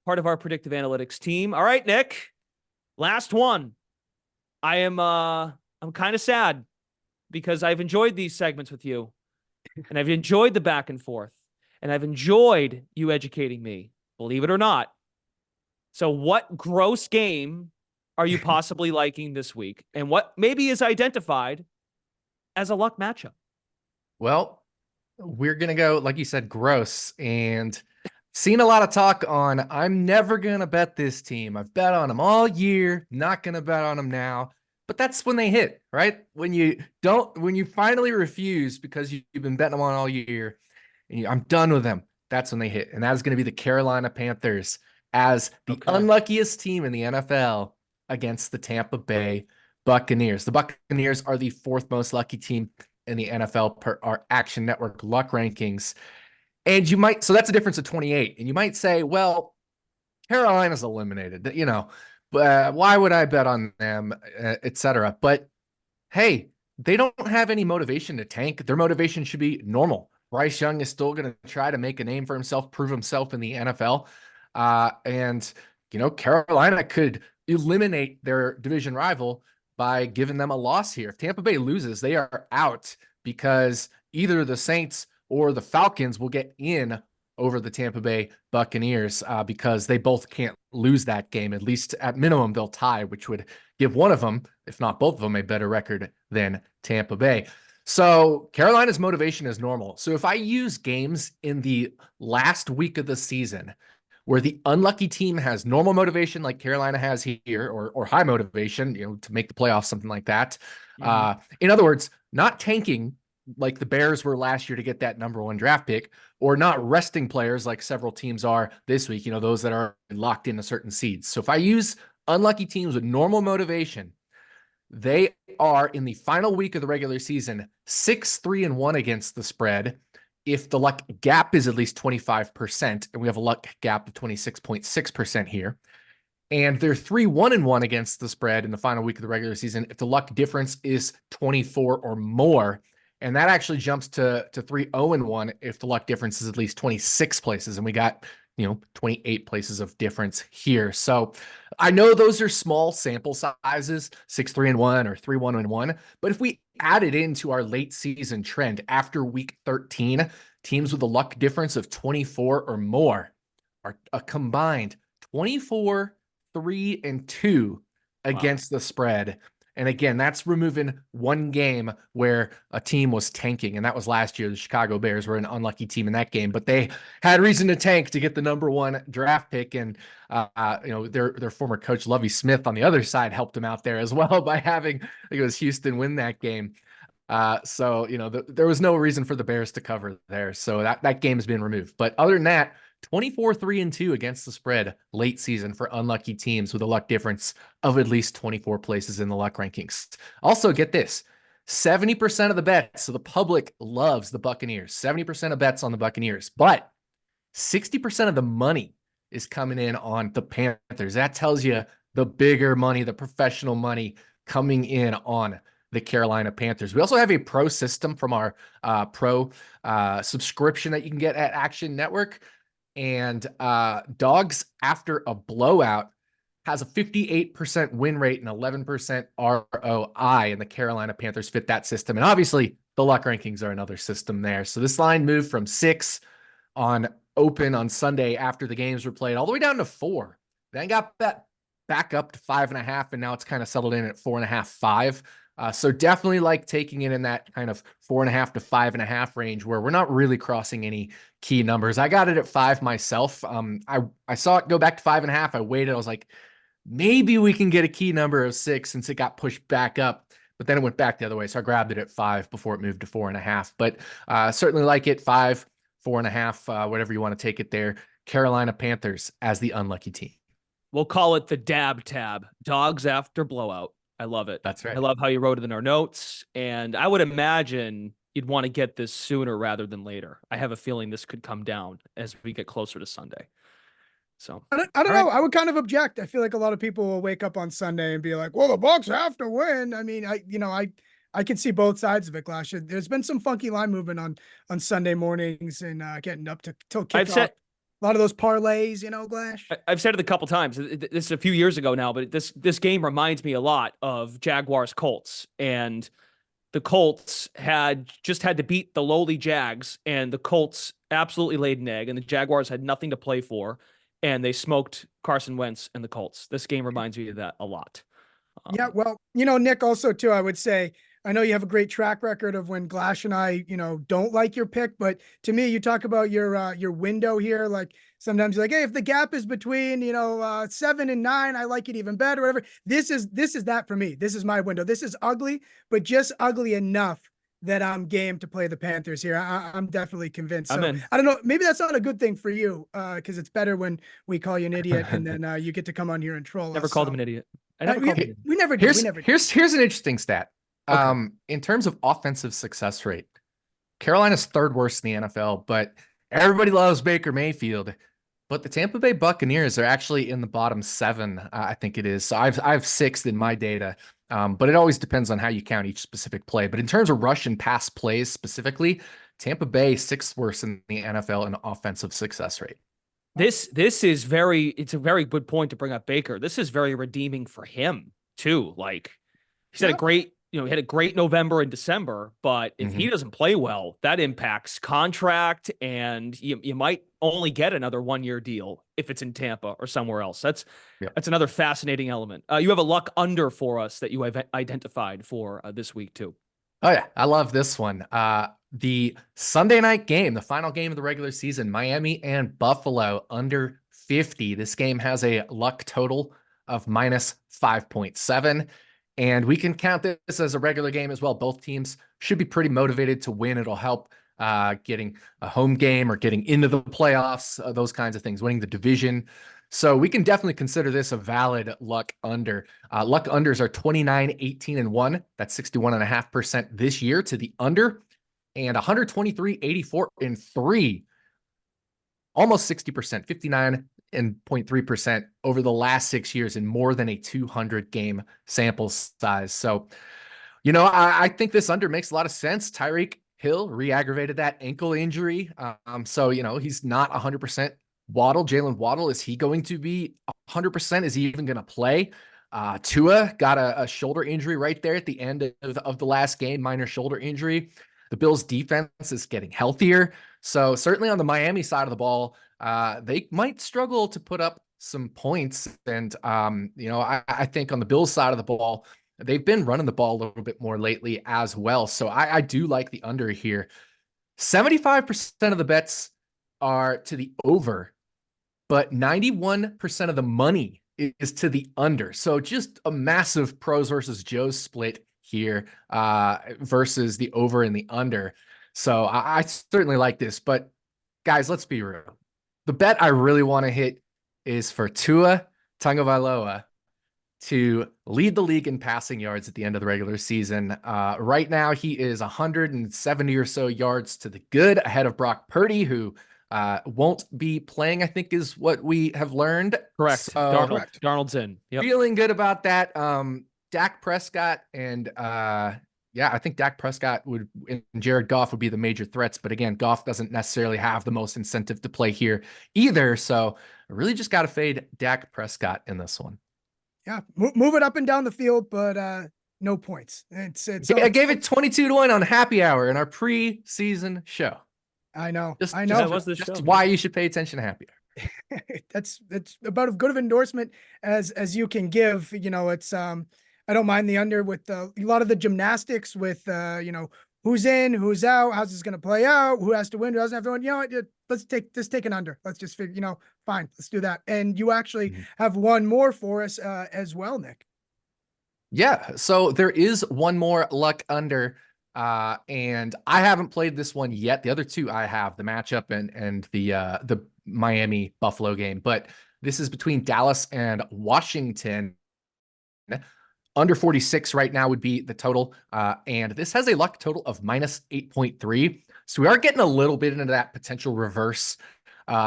part of our predictive analytics team. All right, Nick, last one. I'm kind of sad because I've enjoyed these segments with you, and I've enjoyed the back and forth, and I've enjoyed you educating me, believe it or not. So what gross game are you possibly liking this week? And what maybe is identified as a luck matchup? Well, we're going to go, like you said, gross. And seen a lot of talk on, I'm never going to bet this team. I've bet on them all year, not going to bet on them now. But that's when they hit, right? When you finally refuse because you've been betting them on all year, and I'm done with them. That's when they hit. And that's going to be the Carolina Panthers as the unluckiest team in the NFL against the Tampa Bay Buccaneers. The Buccaneers are the fourth most lucky team in the NFL per our Action Network luck rankings. And so that's a difference of 28. And you might say, well, Carolina's eliminated, but why would I bet on them, etc. But hey, they don't have any motivation to tank. Their motivation should be normal. Bryce Young is still going to try to make a name for himself, prove himself in the NFL. And Carolina could eliminate their division rival by giving them a loss here. If Tampa Bay loses, they are out because either the Saints or the Falcons will get in over the Tampa Bay Buccaneers because they both can't lose that game. At least at minimum, they'll tie, which would give one of them, if not both of them, a better record than Tampa Bay. So Carolina's motivation is normal. So if I use games in the last week of the season where the unlucky team has normal motivation like Carolina has here, or high motivation, to make the playoffs, something like that. In other words, not tanking like the Bears were last year to get that number one draft pick, or not resting players like several teams are this week, those that are locked into certain seeds. So if I use unlucky teams with normal motivation, they are in the final week of the regular season 6-3-1 against the spread. If the luck gap is at least 25%, and we have a luck gap of 26.6% here, and they're 3-1-1 against the spread in the final week of the regular season if the luck difference is 24 or more. And that actually jumps to 3-0-1 if the luck difference is at least 26 places. And we got, 28 places of difference here. So I know those are small sample sizes, 6-3-1 or 3-1-1. But if we add it into our late season trend after week 13, teams with a luck difference of 24 or more are a combined 24-3-2 against the spread. And again, that's removing one game where a team was tanking, and that was last year. The Chicago Bears were an unlucky team in that game, but they had reason to tank to get the number one draft pick. And their former coach Lovie Smith on the other side helped them out there as well by having, I think it was Houston, win that game. There was no reason for the Bears to cover there, so that game has been removed. But other than that, 24-3-2 against the spread late season for unlucky teams with a luck difference of at least 24 places in the luck rankings. Also, get this, 70% of the bets, so the public loves the Buccaneers, 70% of bets on the Buccaneers, but 60% of the money is coming in on the Panthers. That tells you the bigger money, the professional money coming in on the Carolina Panthers. We also have a pro system from our pro subscription that you can get at Action Network. And dogs after a blowout has a 58% win rate and 11% ROI, and the Carolina Panthers fit that system. And obviously, the luck rankings are another system there. So this line moved from 6 on open on Sunday after the games were played all the way down to 4. Then got that back up to 5.5, and now it's kind of settled in at 4.5, 5. So definitely like taking it in that kind of 4.5 to 5.5 range where we're not really crossing any key numbers. I got it at 5 myself. I saw it go back to 5.5. I waited. I was like, maybe we can get a key number of 6 since it got pushed back up, but then it went back the other way. So I grabbed it at 5 before it moved to 4.5, but certainly like it 5, 4.5, whatever you want to take it there. Carolina Panthers as the unlucky team. We'll call it the dab tab, dogs after blowout. I love it. That's right. I love how you wrote it in our notes. And I would imagine you'd want to get this sooner rather than later. I have a feeling this could come down as we get closer to Sunday. So I don't know. I would kind of object. I feel like a lot of people will wake up on Sunday and be like, well, the Bucs have to win. I mean, I can see both sides of it, Glass. There's been some funky line movement on Sunday mornings and getting up to till kickoff. A lot of those parlays, Glash. I've said it a couple times. This is a few years ago now, but this game reminds me a lot of Jaguars Colts, and the Colts had to beat the lowly Jags, and the Colts absolutely laid an egg, and the Jaguars had nothing to play for, and they smoked Carson Wentz and the Colts. This game reminds me of that a lot. Yeah, well, Nick, also too, I would say, I know you have a great track record of when Glash and I, don't like your pick, but to me, you talk about your window here. Like sometimes you're like, hey, if the gap is between, 7 and 9, I like it even better, whatever. This is that for me. This is my window. This is ugly, but just ugly enough that I'm game to play the Panthers here. I'm definitely convinced. So I don't know. Maybe that's not a good thing for you, because it's better when we call you an idiot and then you get to come on here and troll us. Never called him an idiot. We never did. Here's an interesting stat. Okay. In terms of offensive success rate, Carolina's third worst in the NFL, but everybody loves Baker Mayfield. But the Tampa Bay Buccaneers are actually in the bottom 7, I think it is. So I've 6th in my data, but it always depends on how you count each specific play. But in terms of rush and pass plays specifically, Tampa Bay 6th worst in the NFL in offensive success rate. It's a very good point to bring up Baker. This is very redeeming for him too. Like he's had a great, he had a great November and December, but if he doesn't play well, that impacts contract, and you might only get another 1-year deal if it's in Tampa or somewhere else. That's another fascinating element. You have a luck under for us that you have identified for this week too. Oh yeah, I love this one. The Sunday night game, the final game of the regular season, Miami and Buffalo under 50. This game has a luck total of minus 5.7. And we can count this as a regular game as well. Both teams should be pretty motivated to win. It'll help getting a home game or getting into the playoffs, those kinds of things, winning the division. So we can definitely consider this a valid luck under. Luck unders are 29, 18, and 1. That's 61.5% this year to the under, and 123, 84, and 3. Almost 60%, 59.3% over the last 6 years in more than a 200 game sample size. So, I think this under makes a lot of sense. Tyreek Hill re-aggravated that ankle injury. So, he's not 100%. Jalen Waddle, is he going to be 100%? Is he even going to play? Tua got a shoulder injury right there at the end of the last game, minor shoulder injury. The Bills defense is getting healthier. So certainly on the Miami side of the ball, they might struggle to put up some points. And, I think on the Bills side of the ball, they've been running the ball a little bit more lately as well. So I do like the under here. 75% of the bets are to the over, but 91% of the money is to the under. So just a massive pros versus Joes split here versus the over and the under. So I certainly like this, but guys, let's be real. The bet I really want to hit is for Tua Tagovailoa to lead the league in passing yards at the end of the regular season. Right now, he is 170 or so yards to the good, ahead of Brock Purdy, who won't be playing, I think is what we have learned. Correct. So, Darnold's in. Yep. Feeling good about that. Dak Prescott and I think Dak Prescott and Jared Goff would be the major threats. But again, Goff doesn't necessarily have the most incentive to play here either. So I really just got to fade Dak Prescott in this one. Yeah, move it up and down the field, but no points. I gave it 22-1 on Happy Hour in our pre-season show. I know. That was the show. Why you should pay attention to Happy Hour. That's about as good of endorsement as you can give. It's I don't mind the under with a lot of the gymnastics with who's in, who's out, how's this going to play out, who has to win, who doesn't have to win. Let's take an under. Let's just figure, fine, let's do that. And you actually have one more for us as well, Nick. Yeah, so there is one more luck under, and I haven't played this one yet. The other two I have, the matchup and the Miami Buffalo game, but this is between Dallas and Washington. Under 46 right now would be the total, and this has a luck total of minus 8.3. So we are getting a little bit into that potential reverse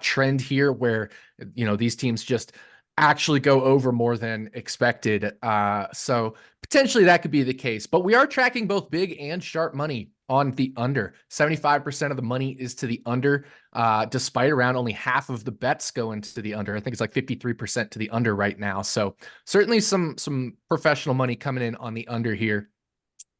trend here where, these teams just actually go over more than expected. So potentially that could be the case, but we are tracking both big and sharp money on the under. 75% of the money is to the under, despite around only half of the bets go into the under. I think it's like 53% to the under right now. So certainly some professional money coming in on the under here.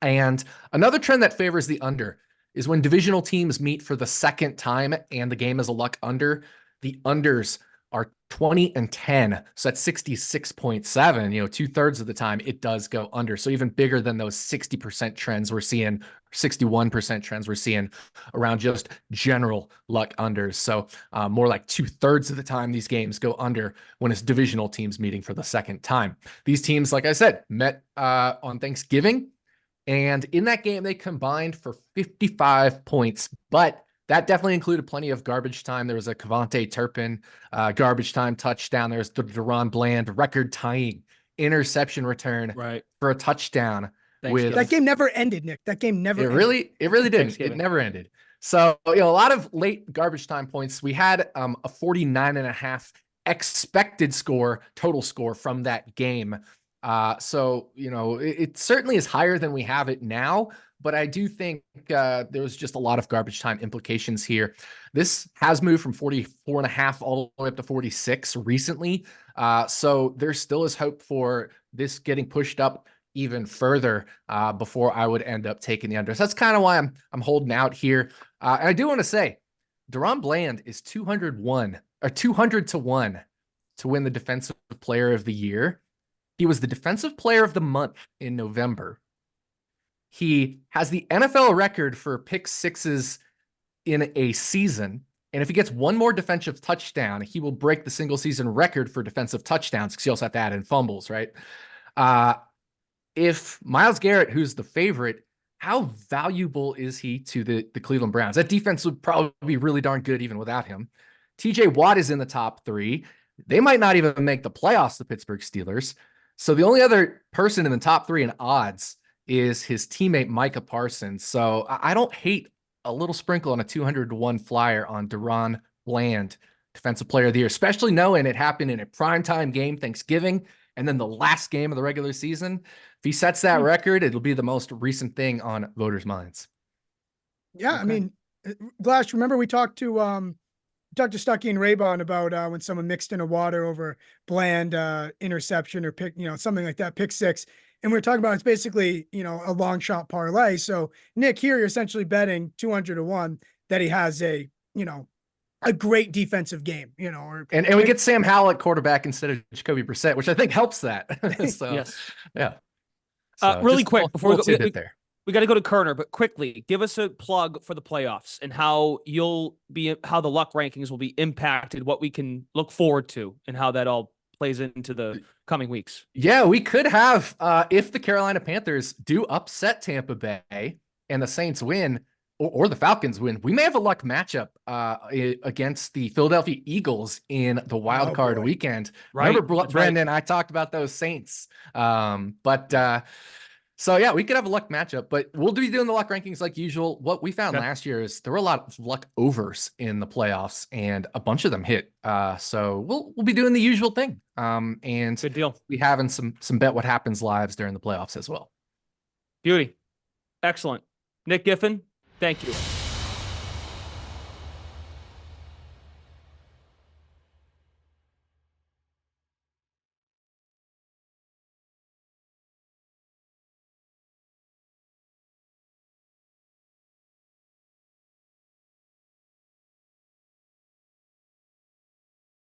And another trend that favors the under is when divisional teams meet for the second time and the game is a luck under, the unders are 20 and 10. So that's 66.7, 2/3 of the time it does go under. So even bigger than those 60% trends we're seeing, 61% trends we're seeing around just general luck unders. So more like 2/3 of the time these games go under when it's divisional teams meeting for the second time. These teams, like I said, met on Thanksgiving. And in that game, they combined for 55 points, but that definitely included plenty of garbage time. There was a Cavante Turpin garbage time touchdown. There's the Deron Bland record-tying interception return for a touchdown. That game never ended, Nick. That game never ended. It really didn't. It never ended. So, a lot of late garbage time points. We had a 49.5 expected score, total score from that game. So, it certainly is higher than we have it now, but I do think there was just a lot of garbage time implications here. This has moved from 44.5 all the way up to 46 recently. So there still is hope for this getting pushed up even further before I would end up taking the under. So that's kind of why I'm holding out here. And I do want to say, Deron Bland is 200 to 1 to win the Defensive Player of the Year. He was the Defensive Player of the Month in November. He has the NFL record for pick sixes in a season. And if he gets one more defensive touchdown, he will break the single season record for defensive touchdowns, because you also have to add in fumbles, right? If Myles Garrett, who's the favorite, how valuable is he to the Cleveland Browns? That defense would probably be really darn good even without him. TJ Watt is in the top 3. They might not even make the playoffs, the Pittsburgh Steelers. So the only other person in the top 3 in odds is his teammate Micah Parsons. So I don't hate a little sprinkle on a 200 to 1 flyer on Deron Bland, Defensive Player of the Year, especially knowing it happened in a primetime game, Thanksgiving, and then the last game of the regular season. If he sets that record, it'll be the most recent thing on voters' minds. Yeah, okay. I mean, Glash, remember we talked to Stuckey and Raybon about when someone mixed in a water over Bland interception or pick, something like that, pick 6. And we were talking about it's basically, a long shot parlay. So Nick, here you're essentially betting 200 to 1 that he has a great defensive game, and we get Sam Howell at quarterback instead of Jacoby Brissett, which I think helps that. So, yes. Yeah. So really quick before we go, we got to go to Kerner, but quickly give us a plug for the playoffs and how the luck rankings will be impacted, what we can look forward to, and how that all plays into the coming weeks. Yeah, we could have, if the Carolina Panthers do upset Tampa Bay and the Saints win, or the Falcons win, we may have a luck matchup against the Philadelphia Eagles in the wild card weekend. Right. Remember, Brandon, I talked about those Saints. So yeah, we could have a luck matchup, but we'll be doing the luck rankings like usual. What we found last year is there were a lot of luck overs in the playoffs, and a bunch of them hit. So we'll be doing the usual thing. And good deal. We having some bet what happens lives during the playoffs as well. Beauty. Excellent. Nick Giffen, thank you.